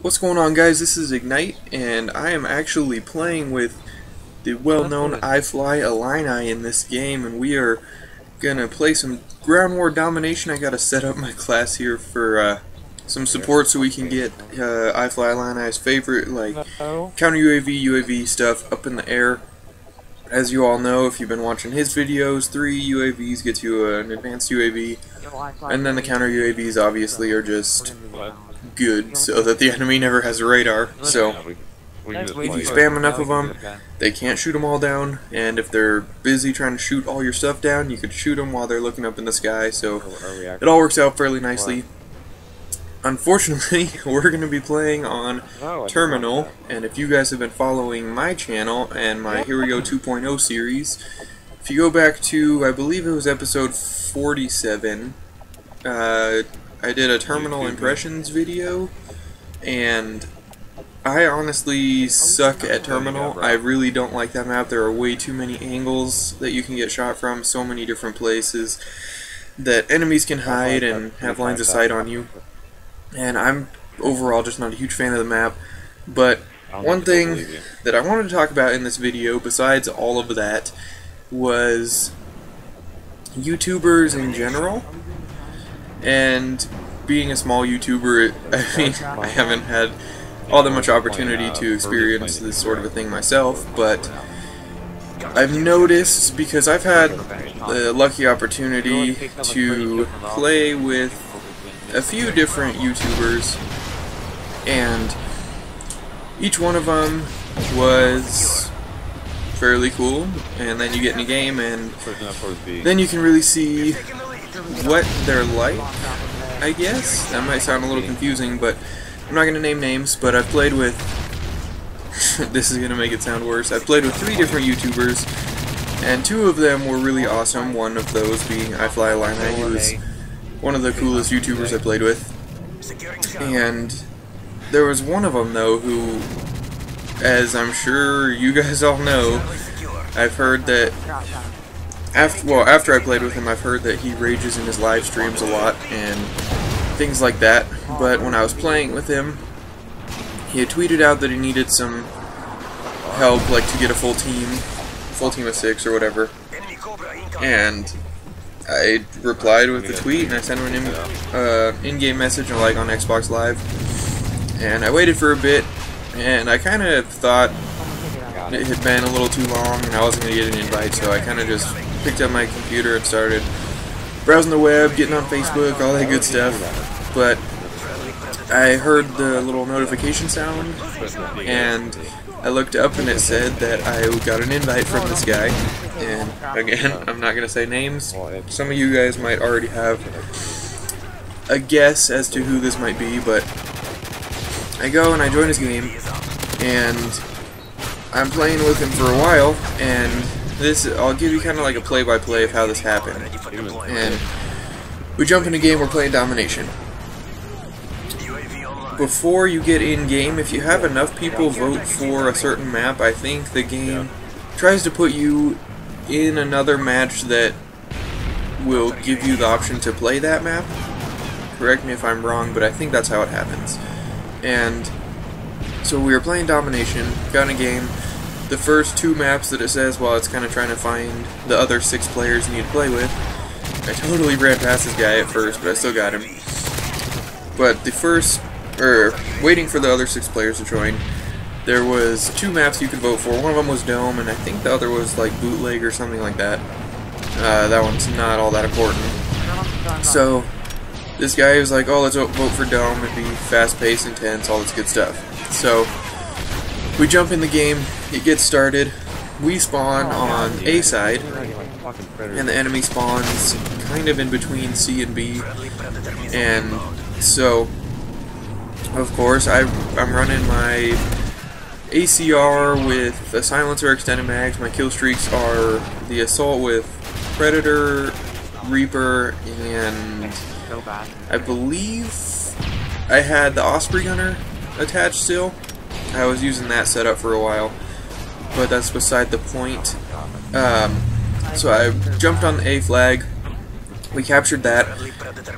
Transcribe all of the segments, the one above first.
What's going on, guys? This is Ignite, and I am actually playing with the well-known iFly Illini in this game, and we are gonna play some ground war domination. I gotta set up my class here for some support so we can get iFly Illini's favorite, like, counter UAV stuff up in the air. As you all know, if you've been watching his videos, 3 UAVs gets you an advanced UAV, and then the counter UAVs obviously are just good, so that the enemy never has a radar. So if you spam enough of them, they can't shoot them all down, and if they're busy trying to shoot all your stuff down, you could shoot them while they're looking up in the sky, so it all works out fairly nicely. Unfortunately, we're going to be playing on Terminal, and if you guys have been following my channel and my Here We Go 2.0 series, if you go back to, I believe it was episode 47, I did a Terminal Impressions video, and I honestly suck at Terminal. I really don't like that map. There are way too many angles that you can get shot from, so many different places that enemies can hide and have lines of sight on you. And I'm overall just not a huge fan of the map. But one thing that I wanted to talk about in this video, besides all of that, was YouTubers in general. And being a small YouTuber, I mean, I haven't had all that much opportunity to experience this sort of a thing myself, but I've noticed, because I've had the lucky opportunity to play with a few different YouTubers, and each one of them was fairly cool, and then you get in a game and then you can really see what they're like, I guess. That might sound a little confusing, but I'm not going to name names, but I've played with this is going to make it sound worse. I've played with 3 different YouTubers, and 2 of them were really awesome, one of those being iFly Illini. He was one of the coolest YouTubers I played with. And there was one of them, though, who, as I'm sure you guys all know, I've heard that after I played with him, I've heard that he rages in his live streams a lot and things like that. But when I was playing with him, he had tweeted out that he needed some help, like to get a full team of 6 or whatever. And I replied with the tweet, and I sent him an in-game message like on Xbox Live. And I waited for a bit, and I kind of thought it had been a little too long and I wasn't going to get an invite, so I kind of just picked up my computer and started browsing the web, getting on Facebook, all that good stuff. But I heard the little notification sound, and I looked up and it said that I got an invite from this guy. And again, I'm not going to say names. Some of you guys might already have a guess as to who this might be, but I go and I join his game, and I'm playing with him for a while, and I'll give you kind of like a play-by-play of how this happened. And we jump in a game, we're playing domination. Before you get in-game, if you have enough people vote for a certain map, I think the game tries to put you in another match that will give you the option to play that map. Correct me if I'm wrong, but I think that's how it happens. And so we were playing domination, got in a game. The first 2 maps that it says, while it's kind of trying to find the other 6 players you need to play with, I totally ran past this guy at first, but I still got him. But waiting for the other 6 players to join, there was 2 maps you could vote for. One of them was Dome, and I think the other was like Bootleg or something like that. That one's not all that important. So this guy was like, oh, let's vote for Dome, it'd be fast-paced, intense, all this good stuff. So we jump in the game, it gets started, we spawn on A side, and the enemy spawns kind of in between C and B. And so, of course, I'm running my ACR with a silencer extended mags. My kill streaks are the assault with Predator, Reaper, and I believe I had the Osprey Gunner attached still. I was using that setup for a while, but that's beside the point. So I jumped on the A flag, we captured that,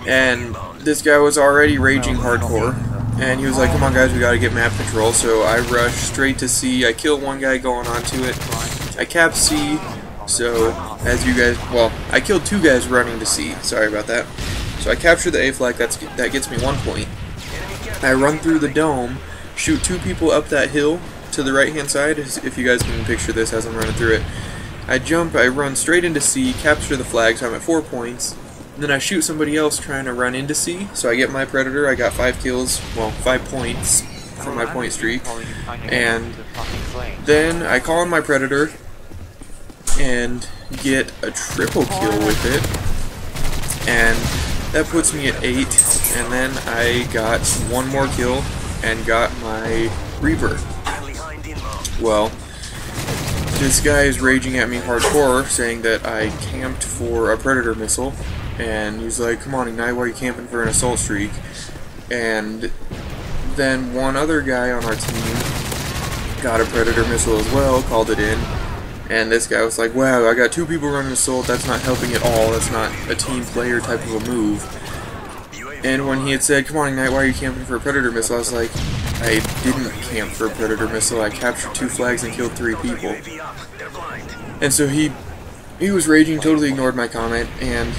and this guy was already raging hardcore, And he was like, come on guys, we gotta get map control. So I rush straight to C. I kill one guy going onto it. I cap C. So, as you guys, well, I killed 2 guys running to C. Sorry about that. So I capture the A flag, that gets me 1 point. I run through the dome, shoot 2 people up that hill to the right hand side, if you guys can picture this as I'm running through it. I jump, I run straight into C, capture the flag, so I'm at 4 points. Then I shoot somebody else trying to run into C, so I get my Predator. I got 5 kills, well, 5 points from my point streak. And then I call on my Predator and get a triple kill with it. And that puts me at 8. And then I got 1 more kill and got my Reaper. Well, this guy is raging at me hardcore, saying that I camped for a Predator missile. And he's like, come on, Ignite, why are you camping for an assault streak? And then one other guy on our team got a Predator missile as well, called it in. And this guy was like, wow, I got 2 people running assault, that's not helping at all, that's not a team player type of a move. And when he had said, come on, Ignite, why are you camping for a Predator missile? I was like, I didn't camp for a Predator missile, I captured 2 flags and killed 3 people. And so he was raging, totally ignored my comment, and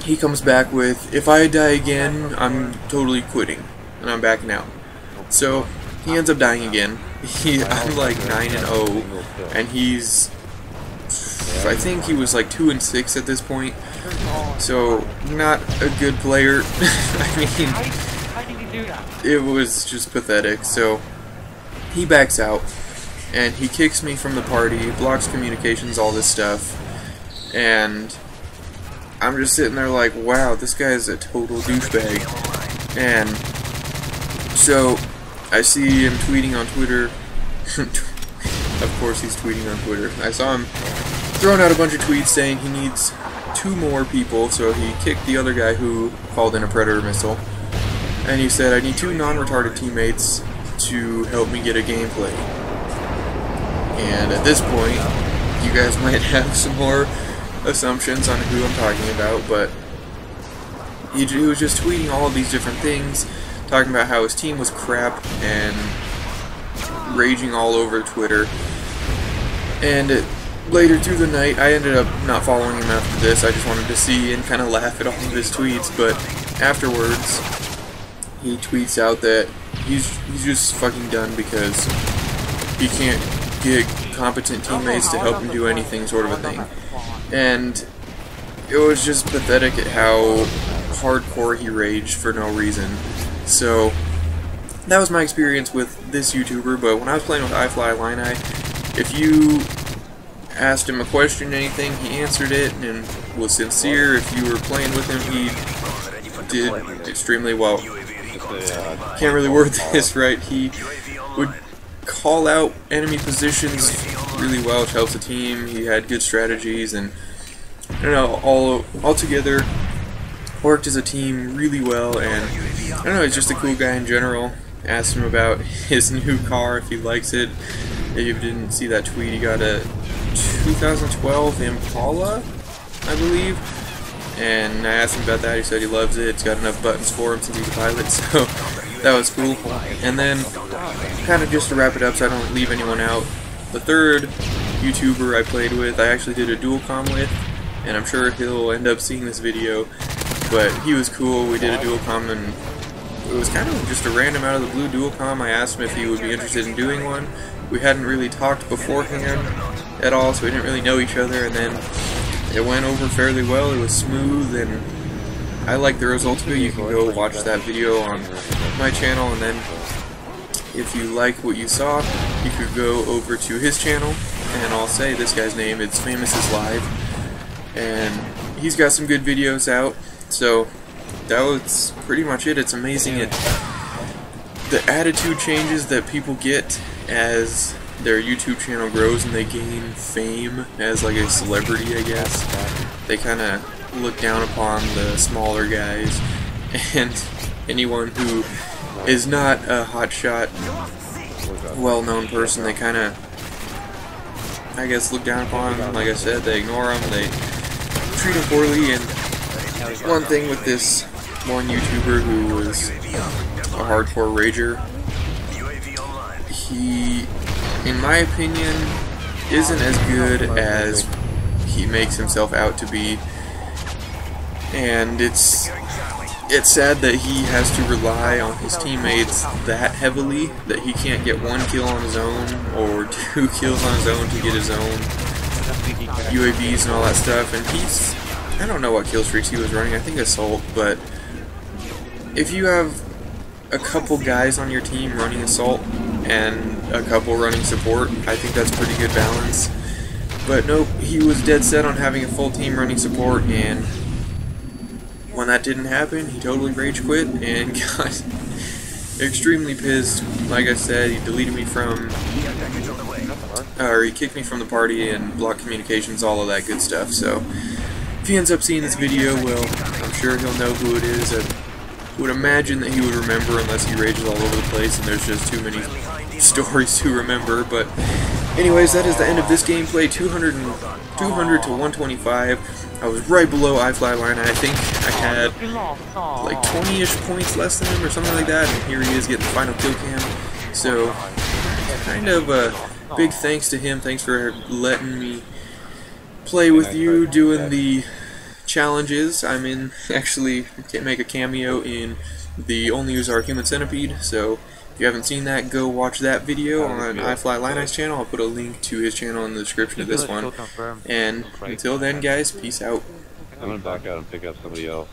he comes back with, if I die again, I'm totally quitting, and I'm backing out. So, he ends up dying again. I'm like 9-0, and he's, I think he was like 2-6 at this point, so not a good player. I mean, it was just pathetic. So, he backs out, and he kicks me from the party, blocks communications, all this stuff, and I'm just sitting there like, wow, this guy is a total douchebag. And so I see him tweeting on Twitter. Of course he's tweeting on Twitter. I saw him throwing out a bunch of tweets saying he needs 2 more people, so he kicked the other guy who called in a Predator missile. And he said, I need 2 non-retarded teammates to help me get a gameplay. And at this point, you guys might have some more assumptions on who I'm talking about, but he was just tweeting all of these different things, talking about how his team was crap and raging all over Twitter. And later through the night, I ended up not following him after this. I just wanted to see and kind of laugh at all of his tweets, but afterwards he tweets out that he's just fucking done because he can't get competent teammates to help him do anything, sort of a thing. And it was just pathetic at how hardcore he raged for no reason. So that was my experience with this YouTuber. But when I was playing with iFly Illini, if you asked him a question, anything, he answered it and was sincere. If you were playing with him, he did extremely well. Can't really word this right. He would call out enemy positions really well, which helps the team. He had good strategies, and I don't know, all together worked as a team really well. And I don't know, he's just a cool guy in general. Asked him about his new car, if he likes it. If you didn't see that tweet, he got a 2012 Impala, I believe. And I asked him about that. He said he loves it. It's got enough buttons for him since he's a pilot, so that was cool. And then, kind of just to wrap it up so I don't leave anyone out, the third YouTuber I played with, I actually did a dual comm with, and I'm sure he'll end up seeing this video, but he was cool. We did a dual comm, and it was kind of just a random out of the blue dual comm. I asked him if he would be interested in doing one. We hadn't really talked beforehand at all, so we didn't really know each other, and then it went over fairly well. It was smooth, and I like the results of it. You can go watch that video on my channel, and then if you like what you saw, you could go over to his channel, and I'll say this guy's name, it's Famous is Live, and he's got some good videos out. So that was pretty much it. It's amazing the attitude changes that people get as their YouTube channel grows and they gain fame as like a celebrity, I guess. They kind of look down upon the smaller guys, and anyone who is not a hotshot, well-known person, they kind of, I guess, look down upon them. Like I said, they ignore them, they treat them poorly. And one thing with this one YouTuber who was a hardcore rager. He, in my opinion, isn't as good as he makes himself out to be, and it's sad that he has to rely on his teammates that heavily that he can't get 1 kill on his own or 2 kills on his own to get his own UAVs and all that stuff. And he's, I don't know what kill streaks he was running, I think assault, but if you have a couple guys on your team running assault and a couple running support, I think that's pretty good balance. But nope, he was dead set on having a full team running support, and when that didn't happen, he totally rage quit and got extremely pissed. Like I said, he deleted me from, or he kicked me from the party and blocked communications, all of that good stuff. So if he ends up seeing this video, well, I'm sure he'll know who it is. I would imagine that he would remember unless he rages all over the place and there's just too many stories to remember. But anyways, that is the end of this gameplay. 200 to 125. I was right below iFlyLine. I think I had like 20-ish points less than him or something like that, and here he is getting the final kill cam. So kind of a big thanks to him. Thanks for letting me play with you, doing the challenges. I'm in, actually make a cameo in the Only Use Our Human Centipede, so if you haven't seen that, go watch that video on iFlyLine's channel. I'll put a link to his channel in the description of this one. And until then, guys, peace out. I'm gonna back out and pick up somebody else.